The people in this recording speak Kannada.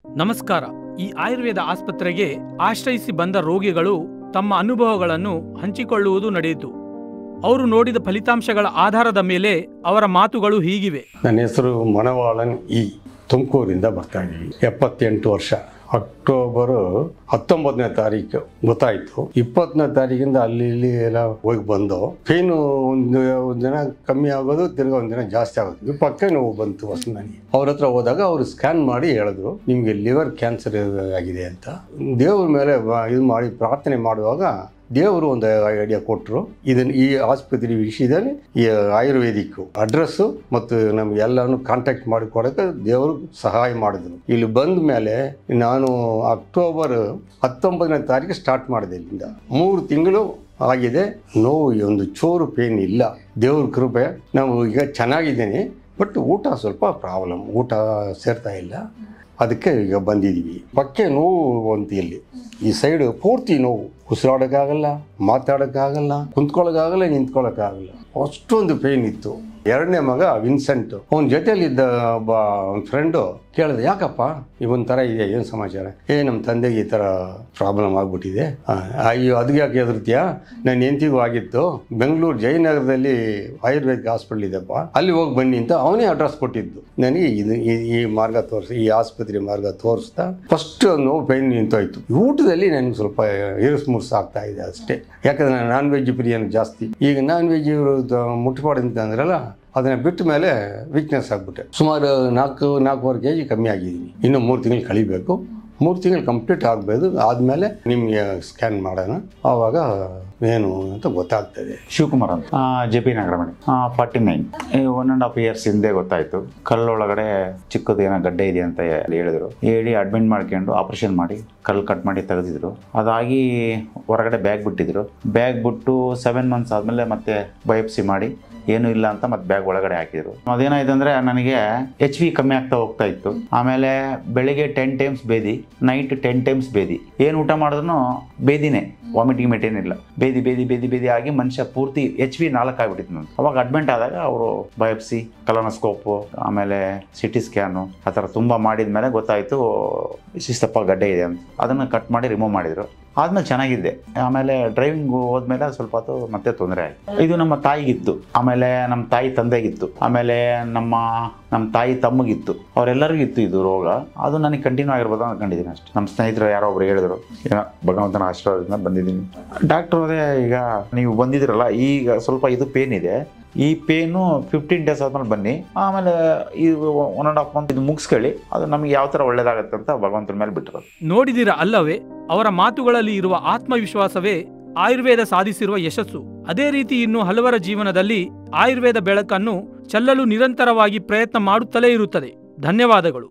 ನಮಸ್ಕಾರ. ಈ ಆಯುರ್ವೇದ ಆಸ್ಪತ್ರೆಗೆ ಆಶ್ರಯಿಸಿ ಬಂದ ರೋಗಿಗಳು ತಮ್ಮ ಅನುಭವಗಳನ್ನು ಹಂಚಿಕೊಳ್ಳುವುದು ನಡೆಯಿತು. ಅವರು ನೋಡಿದ ಫಲಿತಾಂಶಗಳ ಆಧಾರದ ಮೇಲೆ ಅವರ ಮಾತುಗಳು ಹೀಗಿವೆ. ನನ್ನ ಹೆಸರು ಮನವಾಳನ್ ತುಮಕೂರಿಂದ ಬರ್ತಾ ಇದ್ದೀವಿ. 78 ವರ್ಷ. ಅಕ್ಟೋಬರ್ 19ನೇ ತಾರೀಕು ಗೊತ್ತಾಯಿತು. 20ನೇ ತಾರೀಕಿಂದ ಅಲ್ಲಿ ಇಲ್ಲಿ ಎಲ್ಲ ಹೋಗಿ ಬಂದು ಪೇನು ಒಂದು ದಿನ ಕಮ್ಮಿ ಆಗೋದು, ತಿರ್ಗಾ ಒಂದಿನ ಜಾಸ್ತಿ ಆಗೋದು, ಪಕ್ಕ ನೋವು ಬಂತು. ನನಗೆ ಅವ್ರ ಹತ್ರ ಹೋದಾಗ ಅವರು ಸ್ಕ್ಯಾನ್ ಮಾಡಿ ಹೇಳಿದ್ರು, ನಿಮಗೆ ಲಿವರ್ ಕ್ಯಾನ್ಸರ್ ಆಗಿದೆ ಅಂತ. ದೇವ್ರ ಮೇಲೆ ಇದು ಮಾಡಿ ಪ್ರಾರ್ಥನೆ ಮಾಡುವಾಗ ದೇವರು ಒಂದು ಐಡಿಯಾ ಕೊಟ್ಟರು. ಇದನ್ನು ಈ ಆಸ್ಪತ್ರೆ ವಿಷಯದಲ್ಲಿ ಈ ಆಯುರ್ವೇದಿಕ್ ಅಡ್ರೆಸ್ಸು ಮತ್ತು ನಮ್ಗೆ ಎಲ್ಲಾನು ಕಾಂಟ್ಯಾಕ್ಟ್ ಮಾಡಿ ಕೊಡೋಕ್ಕೆ ದೇವರು ಸಹಾಯ ಮಾಡಿದ್ರು. ಇಲ್ಲಿ ಬಂದ ಮೇಲೆ ನಾನು ಅಕ್ಟೋಬರ್ 19ನೇ ತಾರೀಕು ಸ್ಟಾರ್ಟ್ ಮಾಡಿದೆ. ಇಲ್ಲಿಂದ 3 ತಿಂಗಳು ಆಗಿದೆ. ನೋವು ಒಂದು ಚೂರು ಪೇನ್ ಇಲ್ಲ. ದೇವ್ರ ಕೃಪೆ. ನಾವು ಈಗ ಚೆನ್ನಾಗಿದ್ದೇನೆ, ಬಟ್ ಊಟ ಸ್ವಲ್ಪ ಪ್ರಾಬ್ಲಮ್, ಊಟ ಸೇರ್ತಾ ಇಲ್ಲ. ಅದಕ್ಕೆ ಈಗ ಬಂದಿದ್ದೀವಿ. ಪಕ್ಕೆ ನೋವು ಅಂತ ಇಲ್ಲಿ ಈ ಸೈಡ್ ಪೂರ್ತಿ ನೋವು, ಉಸಿರಾಡೋಕ್ಕಾಗಲ್ಲ, ಮಾತಾಡೋಕ್ಕಾಗಲ್ಲ, ಕುಂತ್ಕೊಳ್ಳೋಕ್ಕಾಗಲ್ಲ, ನಿಂತ್ಕೊಳ್ಳೋಕ್ಕಾಗಲ್ಲ, ಅಷ್ಟೊಂದು ಪೇನ್ ಇತ್ತು. 2ನೇ ಮಗ ವಿನ್ಸೆಂಟ್, ಅವನ ಜೊತೆಯಲ್ಲಿದ್ದ ಒಬ್ಬ ಫ್ರೆಂಡು ಕೇಳಿದೆ, ಯಾಕಪ್ಪ ಇವೊಂಥರ ಇದೆ, ಏನು ಸಮಾಚಾರ? ನಮ್ಮ ತಂದೆಗೆ ಈ ಥರ ಪ್ರಾಬ್ಲಮ್ ಆಗ್ಬಿಟ್ಟಿದೆ. ಅಯ್ಯೋ, ಅದಕ್ಕೆ ಯಾಕೆ ಹೆದರ್ತೀಯ? ನನ್ನ ಹೆಂಡತಿಗೂ ಆಗಿತ್ತು. ಬೆಂಗಳೂರು ಜಯನಗರದಲ್ಲಿ ಆಯುರ್ವೇದಿಕ್ ಹಾಸ್ಪಿಟ್ಲ್ ಇದೆಪ್ಪ, ಅಲ್ಲಿ ಹೋಗಿ ಬನ್ನಿ ಅಂತ ಅವನೇ ಅಡ್ರೆಸ್ ಕೊಟ್ಟಿದ್ದು. ನನಗೆ ಇದು ಈ ಮಾರ್ಗ ತೋರಿಸಿ, ಈ ಆಸ್ಪತ್ರೆ ಮಾರ್ಗ ತೋರಿಸ್ತಾ ಫಸ್ಟ್ ನೋವು ಪೇನ್ ನಿಂತೋಯ್ತು. ಊಟದಲ್ಲಿ ನನಗೆ ಸ್ವಲ್ಪ ಏರುಸ್ಮುರ್ಸ್ ಆಗ್ತಾ ಇದೆ ಅಷ್ಟೇ. ಯಾಕಂದರೆ ನಾನು ನಾನ್ ವೆಜ್ ಪ್ರಿಯನು ಜಾಸ್ತಿ. ಈಗ ನಾನ್ ವೆಜ್ ಮುಟ್ಪಾಡು ಅಂತ ಅಂದ್ರಲ್ಲ, ಅದನ್ನು ಬಿಟ್ಟ ಮೇಲೆ ವೀಕ್ನೆಸ್ ಆಗಿಬಿಟ್ಟೆ. ಸುಮಾರು 4-4.5 kg ಕಮ್ಮಿ ಆಗಿದ್ದೀನಿ. ಇನ್ನು 3 ತಿಂಗಳು ಕಳಿಬೇಕು. 3 ತಿಂಗಳು ಕಂಪ್ಲೀಟ್ ಆಗಬೇಕು. ಆದಮೇಲೆ ನಿಮಗೆ ಸ್ಕ್ಯಾನ್ ಮಾಡೋಣ, ಆವಾಗ ಏನು ಅಂತ ಗೊತ್ತಾಗ್ತದೆ. ಶಿವಕುಮಾರ್ ಅಂತ, JP ನಗರ ಮೇಡಮ್. 49 1.5 years ಹಿಂದೆ ಗೊತ್ತಾಯ್ತು. ಕಲ್ಲೊಳಗಡೆ ಚಿಕ್ಕದು ಏನೋ ಗಡ್ಡೆ ಇದೆ ಅಂತ ಹೇಳಿದ್ರು. ಹೇಳಿ ಅಡ್ಮಿಟ್ ಮಾಡ್ಕೊಂಡು ಆಪರೇಷನ್ ಮಾಡಿ ಕಲ್ಲು ಕಟ್ ಮಾಡಿ ತೆಗೆದಿದ್ರು. ಅದಾಗಿ ಹೊರಗಡೆ ಬ್ಯಾಗ್ ಬಿಟ್ಟಿದ್ರು. ಬ್ಯಾಗ್ ಬಿಟ್ಟು 7 months ಆದಮೇಲೆ ಮತ್ತೆ ಬಯೋಪ್ಸಿ ಮಾಡಿ ಏನೂ ಇಲ್ಲ ಅಂತ ಮತ್ತೆ ಬ್ಯಾಗ್ ಒಳಗಡೆ ಹಾಕಿದ್ರು. ಅದೇನಾಯ್ತು ಅಂದರೆ ನನಗೆ HV ಕಮ್ಮಿ ಆಗ್ತಾ ಹೋಗ್ತಾ ಇತ್ತು. ಆಮೇಲೆ ಬೆಳಿಗ್ಗೆ 10 times ಬೇದಿ, ನೈಟ್ 10 times ಬೇದಿ. ಏನು ಊಟ ಮಾಡಿದ್ರು ಬೇದಿನೇ, ವಾಮಿಟಿಂಗ್ ಏನಿಲ್ಲ. ಬೇದಿ ಆಗಿ ಮನುಷ್ಯ ಪೂರ್ತಿ HV 4 ಆಗಿಬಿಟ್ಟಿತ್ತು ನಾನು. ಅವಾಗ ಅಡ್ಮಿಟ್ ಆದಾಗ ಅವರು ಬಯೋಪ್ಸಿ, ಕಲೋನೋಸ್ಕೋಪು, ಆಮೇಲೆ CT ಸ್ಕ್ಯಾನು ಆ ಥರ ತುಂಬ ಮಾಡಿದ ಮೇಲೆ ಗೊತ್ತಾಯಿತು ಇಷ್ಟಪ್ಪ ಗಡ್ಡೆ ಇದೆ ಅಂತ. ಅದನ್ನು ಕಟ್ ಮಾಡಿ ರಿಮೂವ್ ಮಾಡಿದರು. ಆದ್ಮೇಲೆ ಚೆನ್ನಾಗಿದ್ದೆ. ಆಮೇಲೆ ಡ್ರೈವಿಂಗ್ ಹೋದ್ಮೇಲೆ ಸ್ವಲ್ಪ ಹೊತ್ತು ಮತ್ತೆ ತೊಂದರೆ ಆಯಿತು. ಇದು ನಮ್ಮ ತಾಯಿಗಿತ್ತು, ಆಮೇಲೆ ನಮ್ಮ ತಾಯಿ ತಂದೆಗಿತ್ತು, ಆಮೇಲೆ ನಮ್ಮ ತಾಯಿ ತಮ್ಮಗಿತ್ತು, ಅವರೆಲ್ಲರಿಗೂ ಇತ್ತು ಇದು ರೋಗ. ಅದು ನನಗೆ ಕಂಟಿನ್ಯೂ ಆಗಿರ್ಬೋದು ಅನ್ಕೊಂಡಿದ್ದೀನಿ ಅಷ್ಟೇ. ನಮ್ಮ ಸ್ನೇಹಿತರು ಯಾರೋ ಒಬ್ರು ಹೇಳಿದ್ರು, ಏನೋ ಭಗವಂತನ ಆಶೀರ್ವಾದದಿಂದ ಬಂದಿದ್ದೀನಿ. ಡಾಕ್ಟ್ರು ಅದೇ, ಈಗ ನೀವು ಬಂದಿದ್ದೀರಲ್ಲ, ಈಗ ಸ್ವಲ್ಪ ಇದು ಪೇನ್ ಇದೆ, ಈ ಪೇನು 15 days ಆದ್ಮೇಲೆ ಬನ್ನಿ, ಆಮೇಲೆ ಇದು 1.5 month ಇದು ಮುಗಿಸ್ಕೊಳ್ಳಿ, ಅದು ನಮಗೆ ಯಾವ ಥರ ಒಳ್ಳೇದಾಗತ್ತೆ ಅಂತ ಭಗವಂತನ ಮೇಲೆ ಬಿಟ್ಟರು. ನೋಡಿದಿರ ಅಲ್ಲವೇ, ಅವರ ಮಾತುಗಳಲ್ಲಿ ಇರುವ ಆತ್ಮವಿಶ್ವಾಸವೇ ಆಯುರ್ವೇದ ಸಾಧಿಸಿರುವ ಯಶಸ್ಸು. ಅದೇ ರೀತಿ ಇನ್ನು ಹಲವರ ಜೀವನದಲ್ಲಿ ಆಯುರ್ವೇದ ಬೆಳಕನ್ನು ಚೆಲ್ಲಲು ನಿರಂತರವಾಗಿ ಪ್ರಯತ್ನ ಮಾಡುತ್ತಲೇ ಇರುತ್ತದೆ. ಧನ್ಯವಾದಗಳು.